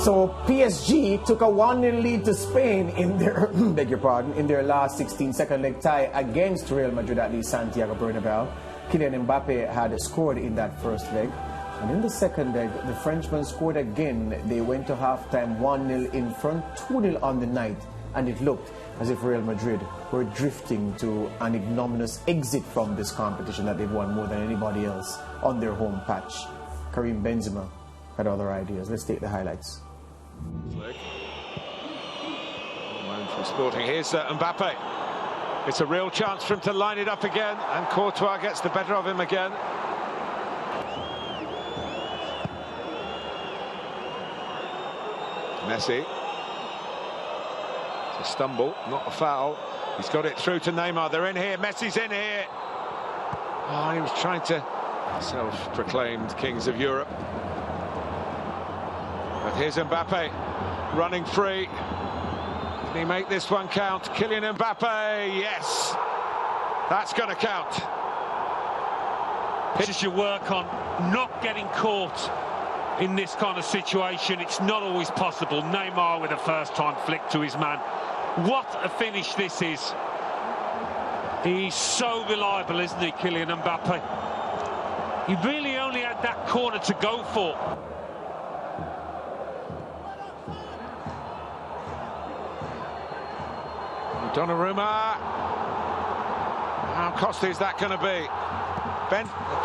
So PSG took a 1-0 lead to Spain in their beg your pardon, in their last 16-second leg tie against Real Madrid at the Santiago Bernabeu. Kylian Mbappe had scored in that first leg. And in the second leg, the Frenchman scored again. They went to halftime 1-0 in front, 2-0 on the night. And it looked as if Real Madrid were drifting to an ignominious exit from this competition that they've won more than anybody else on their home patch. Karim Benzema had other ideas. Let's take the highlights. From Sporting, here's Mbappe. It's a real chance for him to line it up again, and Courtois gets the better of him again. Messi. It's a stumble, not a foul. He's got it through to Neymar. They're in here. Messi's in here. Oh, he was trying to self-proclaimed kings of Europe. But here's Mbappe running free. Can he make this one count? Kylian Mbappe, yes. That's going to count. This is your work on not getting caught in this kind of situation. It's not always possible. Neymar with a first-time flick to his man. What a finish this is. He's so reliable, isn't he, Kylian Mbappe? He really only had that corner to go for. Donnarumma. How costly is that going to be?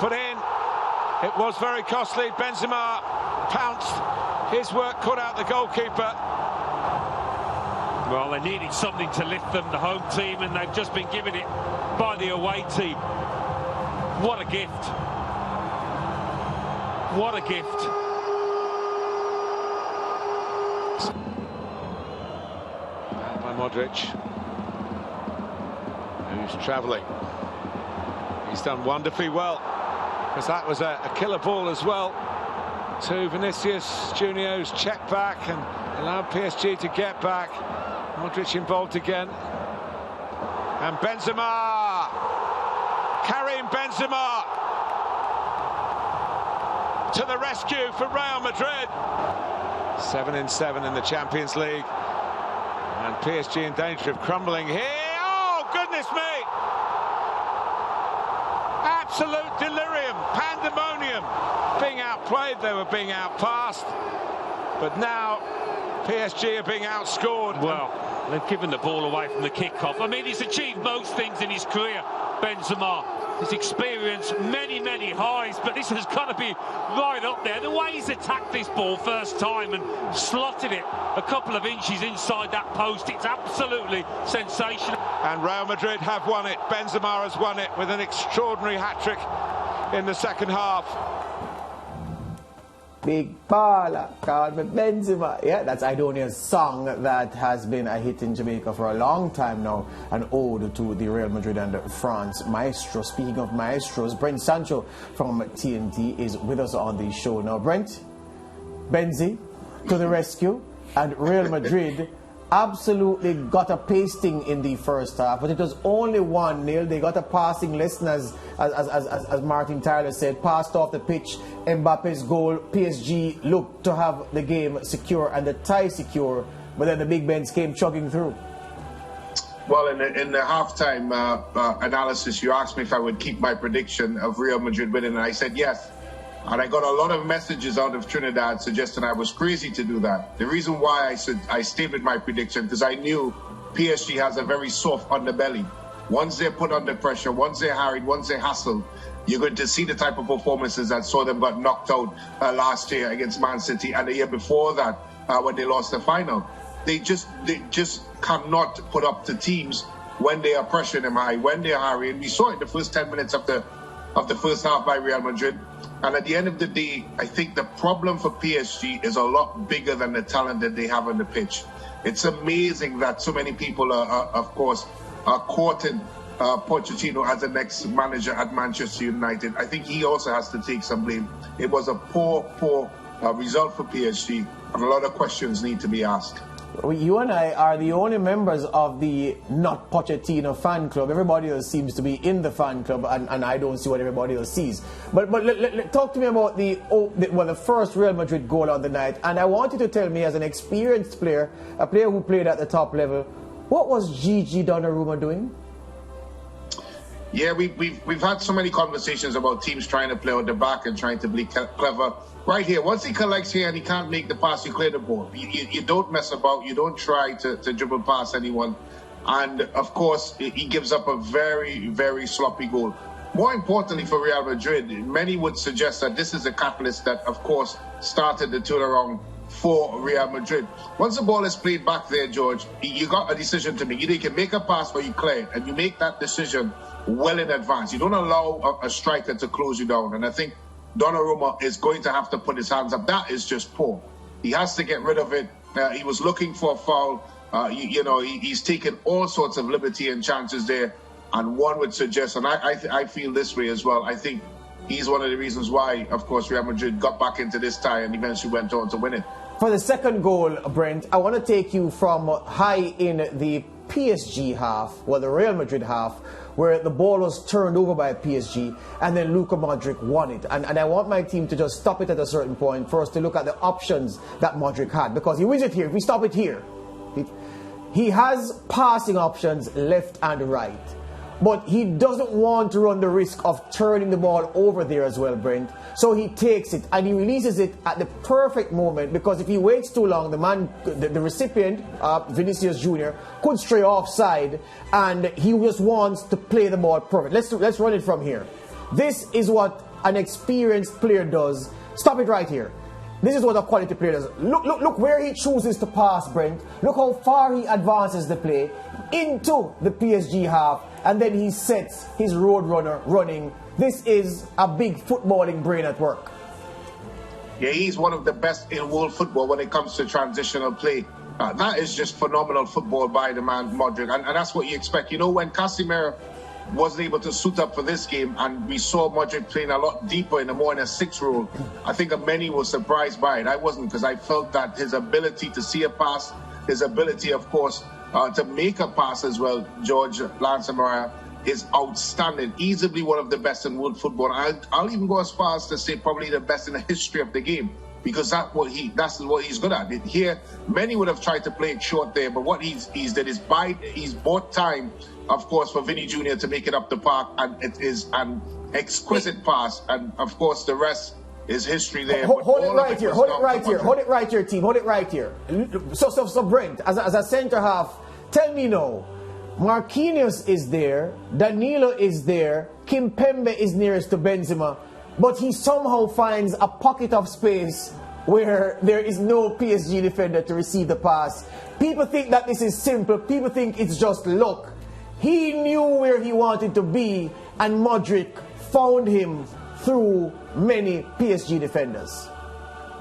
Put in. It was very costly. Benzema pounced. His work cut out the goalkeeper. Well, they needed something to lift them, the home team, and they've just been given it by the away team. What a gift. What a gift. By Modric, who's travelling. He's done wonderfully well, because that was a killer ball as well to Vinicius Junior's check back and allowed PSG to get back. Modric involved again, and Benzema, Karim Benzema to the rescue for Real Madrid. 7-7 in the Champions League, and PSG in danger of crumbling here. Oh, goodness me! Absolute delirium, pandemonium. Being outplayed, they were being outpassed, but now PSG are being outscored. Well, they've given the ball away from the kick-off. I mean, he's achieved most things in his career, Benzema. He's experienced many, many highs, but this has got to be right up there. The way he's attacked this ball first time and slotted it a couple of inches inside that post, it's absolutely sensational. And Real Madrid have won it. Benzema has won it with an extraordinary hat-trick in the second half. Big baller, call me Benzema. Yeah, that's Idonia's song that has been a hit in Jamaica for a long time now. An ode to the Real Madrid and France maestro. Speaking of maestros, Brent Sancho from TNT is with us on the show now. Brent, Benzi to the rescue, and Real Madrid absolutely got a pasting in the first half, but it was only 1-0. They got a passing lesson, as Martin Tyler said, passed off the pitch. Mbappe's goal. PSG looked to have the game secure and the tie secure, but then the big Bens came chugging through. Well, in the halftime analysis, you asked me if I would keep my prediction of Real Madrid winning, and I said yes. And I got a lot of messages out of Trinidad suggesting I was crazy to do that. The reason why I said I stayed with my prediction, because I knew PSG has a very soft underbelly. Once they're put under pressure, once they're harried, once they're hassled, you're going to see the type of performances that saw them got knocked out last year against Man City, and the year before that when they lost the final. They just cannot put up to teams when they are pressuring them high, when they're harrying. We saw it in the first 10 minutes of the first half by Real Madrid. And at the end of the day, I think the problem for PSG is a lot bigger than the talent that they have on the pitch. It's amazing that so many people are courting Pochettino as the next manager at Manchester United. I think he also has to take some blame. It was a poor result for PSG, and a lot of questions need to be asked. You and I are the only members of the not Pochettino fan club. Everybody else seems to be in the fan club, and I don't see what everybody else sees. But talk to me about the first Real Madrid goal on the night. And I want you to tell me, as an experienced player, a player who played at the top level, what was Gigi Donnarumma doing? Yeah, we've had so many conversations about teams trying to play out the back and trying to be clever. Right here, once he collects here and he can't make the pass, you clear the ball. You don't mess about. You don't try to dribble past anyone. And, of course, he gives up a very, very sloppy goal. More importantly for Real Madrid, many would suggest that this is a catalyst that, of course, started the turnaround for Real Madrid. Once the ball is played back there, George, you got a decision to make. Either you can make a pass or you clear it. And you make that decision well in advance. You don't allow a striker to close you down. And I think Donnarumma is going to have to put his hands up. That is just poor. He has to get rid of it. He was looking for a foul. He's taken all sorts of liberty and chances there. And one would suggest, and I feel this way as well, I think he's one of the reasons why, of course, Real Madrid got back into this tie and eventually went on to win it. For the second goal, Brent, I want to take you from high in the PSG half, the Real Madrid half, where the ball was turned over by PSG, and then Luka Modric won it. And I want my team to just stop it at a certain point for us to look at the options that Modric had, because he wins it here. If we stop it here, he has passing options left and right. But he doesn't want to run the risk of turning the ball over there as well, Brent. So he takes it and he releases it at the perfect moment, because if he waits too long, the recipient, Vinicius Jr., could stray offside, and he just wants to play the ball perfect. Let's run it from here. This is what an experienced player does. Stop it right here. This is what a quality player does. Look where he chooses to pass, Brent. Look how far he advances the play into the PSG half, and then he sets his road runner running. This is a big footballing brain at work. Yeah, he's one of the best in world football when it comes to transitional play. That is just phenomenal football by the man Modric, and that's what you expect. You know, when Casemiro wasn't able to suit up for this game, and we saw Modric playing a lot deeper in a 6 role, I think many were surprised by it. I wasn't, because I felt that his ability to see a pass, his ability, of course, to make a pass as well, George Lance and Mariah, is outstanding. Easily one of the best in world football. I'll even go as far as to say probably the best in the history of the game, because that's what he's good at. Here, many would have tried to play it short there, but what he's did is he's bought time, of course, for Vinny Jr. to make it up the park, and it is an exquisite pass, and of course the rest is history there. Hold it right here. Hold it right here. Hold it right here, team. Hold it right here. So Brent, as a centre half, tell me now, Marquinhos is there, Danilo is there, Kimpembe is nearest to Benzema, but he somehow finds a pocket of space where there is no PSG defender to receive the pass. People think that this is simple. People think it's just luck. He knew where he wanted to be, and Modric found him through many PSG defenders.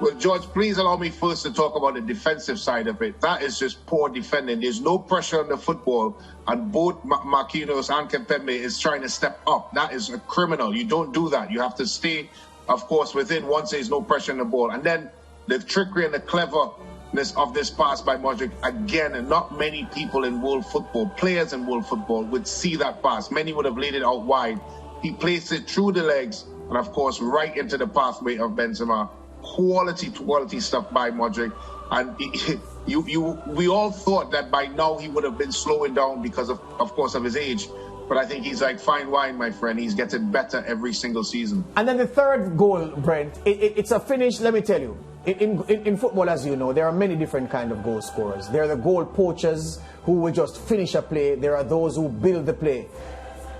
Well, George, please allow me first to talk about the defensive side of it. That is just poor defending. There's no pressure on the football, and both Marquinhos and Kimpembe is trying to step up. That is a criminal. You don't do that. You have to stay, of course, within once there's no pressure on the ball. And then the trickery and the cleverness of this pass by Modric, again, and not many people in world football, players in world football, would see that pass. Many would have laid it out wide. He placed it through the legs and, of course, right into the pathway of Benzema. Quality stuff by Modric. And we all thought that by now he would have been slowing down because of course, of his age. But I think he's like fine wine, my friend. He's getting better every single season. And then the third goal, Brent, it's a finish. Let me tell you, in football, as you know, there are many different kind of goal scorers. There are the goal poachers who will just finish a play. There are those who build the play.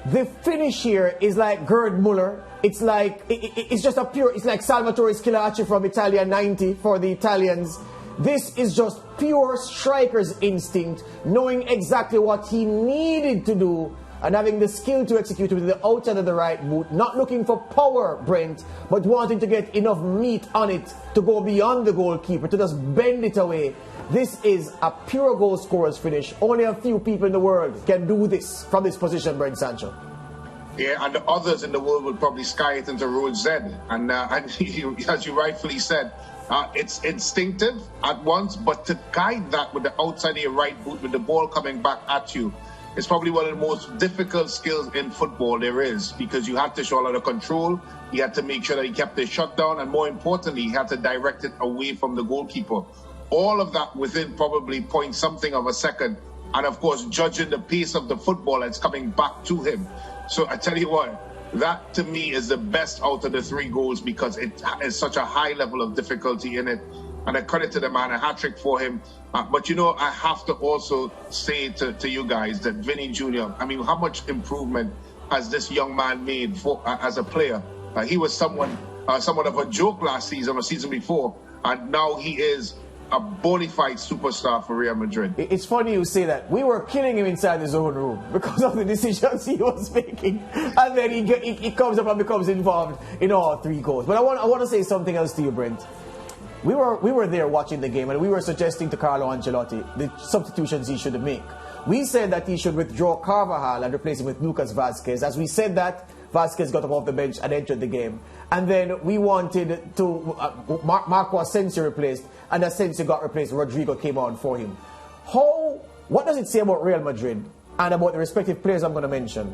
The finish here is like Gerd Muller. It's like, it's just it's like Salvatore Schillaci from Italia 90 for the Italians. This is just pure striker's instinct, knowing exactly what he needed to do and having the skill to execute it with the outside of the right boot, not looking for power, Brent, but wanting to get enough meat on it to go beyond the goalkeeper, to just bend it away. This is a pure goal scorer's finish. Only a few people in the world can do this from this position, Brent Sancho. Yeah, and the others in the world would probably sky it into road Z. And as you rightfully said, it's instinctive at once, but to guide that with the outside of your right boot, with the ball coming back at you, is probably one of the most difficult skills in football there is, because you had to show a lot of control. He had to make sure that he kept his shot down, and more importantly, he had to direct it away from the goalkeeper. All of that within probably point something of a second, and of course, judging the pace of the football that's coming back to him. So I tell you what, that to me is the best out of the 3 goals, because it is such a high level of difficulty in it. And a credit to the man, a hat-trick for him. But you know, I have to also say to you guys that Vinny Jr., I mean, how much improvement has this young man made as a player? He was somewhat of a joke last season or season before, and now he is a bona fide superstar for Real Madrid. It's funny you say that. We were killing him inside his own room because of the decisions he was making, and then he comes up and becomes involved in all 3 goals. But I want to say something else to you, Brent. We were there watching the game, and we were suggesting to Carlo Ancelotti the substitutions he should make. We said that he should withdraw Carvajal and replace him with Lucas Vazquez. As we said that, Vazquez got up off the bench and entered the game. And then we wanted to Marco Asensio replaced, and Asensio got replaced. Rodrigo came on for him. What does it say about Real Madrid and about the respective players I'm going to mention?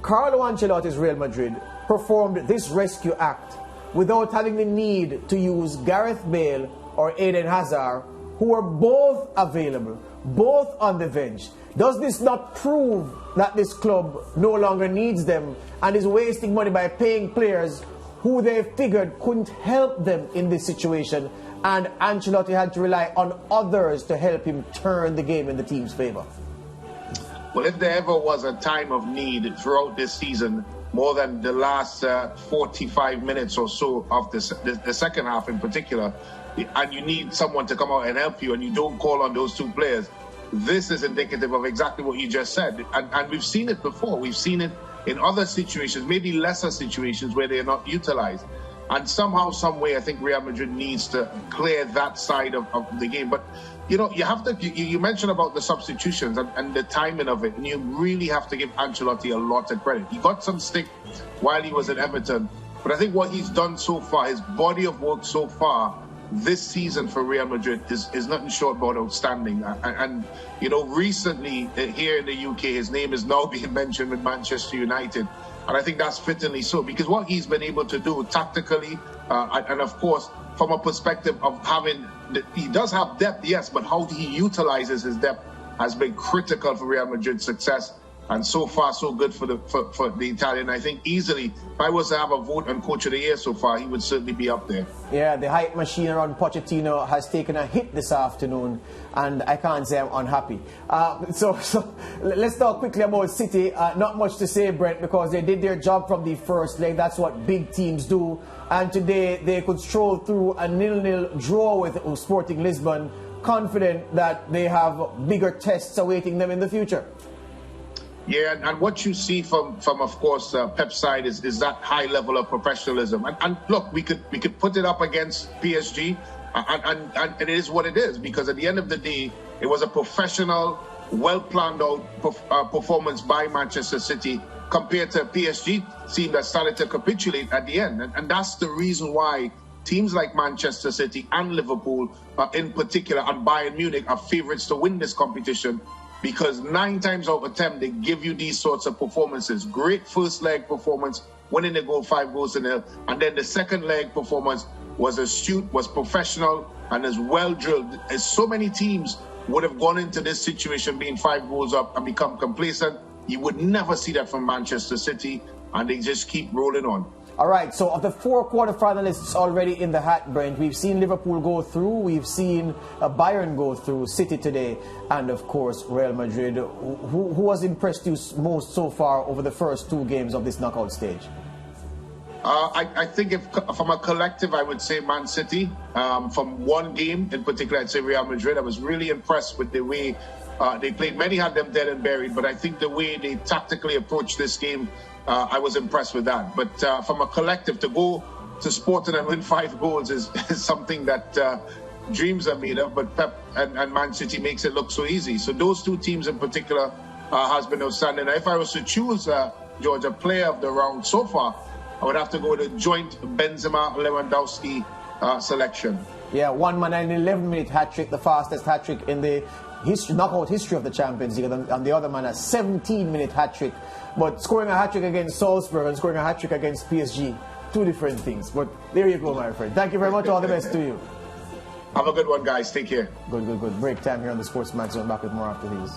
Carlo Ancelotti's Real Madrid performed this rescue act without having the need to use Gareth Bale or Eden Hazard, who were both available, both on the bench. Does this not prove that this club no longer needs them and is wasting money by paying players who they figured couldn't help them in this situation, and Ancelotti had to rely on others to help him turn the game in the team's favour? Well, if there ever was a time of need throughout this season, more than the last 45 minutes or so of the second half in particular, and you need someone to come out and help you, and you don't call on those 2 players, this is indicative of exactly what you just said. And we've seen it before. We've seen it in other situations, maybe lesser situations where they're not utilized. And somehow, some way, I think Real Madrid needs to clear that side of the game. But, you know, you have to, you mentioned about the substitutions and the timing of it, and you really have to give Ancelotti a lot of credit. He got some stick while he was at Everton, but I think what he's done so far, his body of work so far this season for Real Madrid is nothing short but outstanding. And you know, recently here in the UK, his name is now being mentioned with Manchester United. And I think that's fittingly so, because what he's been able to do tactically, and of course, from a perspective of he does have depth, yes, but how he utilizes his depth has been critical for Real Madrid's success. And so far, so good for the Italian. I think easily, if I was to have a vote on Coach of the Year so far, he would certainly be up there. Yeah, the hype machine around Pochettino has taken a hit this afternoon, and I can't say I'm unhappy. So let's talk quickly about City. Not much to say, Brent, because they did their job from the first leg. That's what big teams do. And today they could stroll through a 0-0 draw with Sporting Lisbon, confident that they have bigger tests awaiting them in the future. Yeah, and what you see from of course Pep's side is that high level of professionalism. And look, we could put it up against PSG, and it is what it is, because at the end of the day, it was a professional, well planned out performance by Manchester City compared to a PSG team that started to capitulate at the end. And that's the reason why teams like Manchester City and Liverpool in particular, and Bayern Munich, are favourites to win this competition. Because 9 times out of 10, they give you these sorts of performances. Great first leg performance, winning the goal 5-0. And then the second leg performance was astute, was professional, and as well drilled. As so many teams would have gone into this situation being 5 goals up and become complacent. You would never see that from Manchester City, and they just keep rolling on. All right, so of the 4 quarterfinalists already in the hat, Brent, we've seen Liverpool go through, we've seen Bayern go through, City today, and of course Real Madrid. Who has impressed you most so far over the first 2 games of this knockout stage? I think from a collective, I would say Man City. From one game in particular, I'd say Real Madrid. I was really impressed with the way they played. Many had them dead and buried, but I think the way they tactically approached this game, I was impressed with that. But from a collective, to go to Sporting and win 5 goals is something that dreams are made of. But Pep and Man City makes it look so easy. So those 2 teams in particular has been outstanding. If I was to choose Georgia player of the round so far, I would have to go with a joint Benzema-Lewandowski selection. Yeah, one man and 11-minute hat-trick, the fastest hat-trick in the knockout history of the Champions League, and the other man a 17-minute hat-trick. But scoring a hat-trick against Salzburg and scoring a hat-trick against PSG, two different things. But there you go, my friend. Thank you very much. All the best to you. Have a good one, guys. Take care. Good. Break time here on the SportsMax Zone. Back with more after these.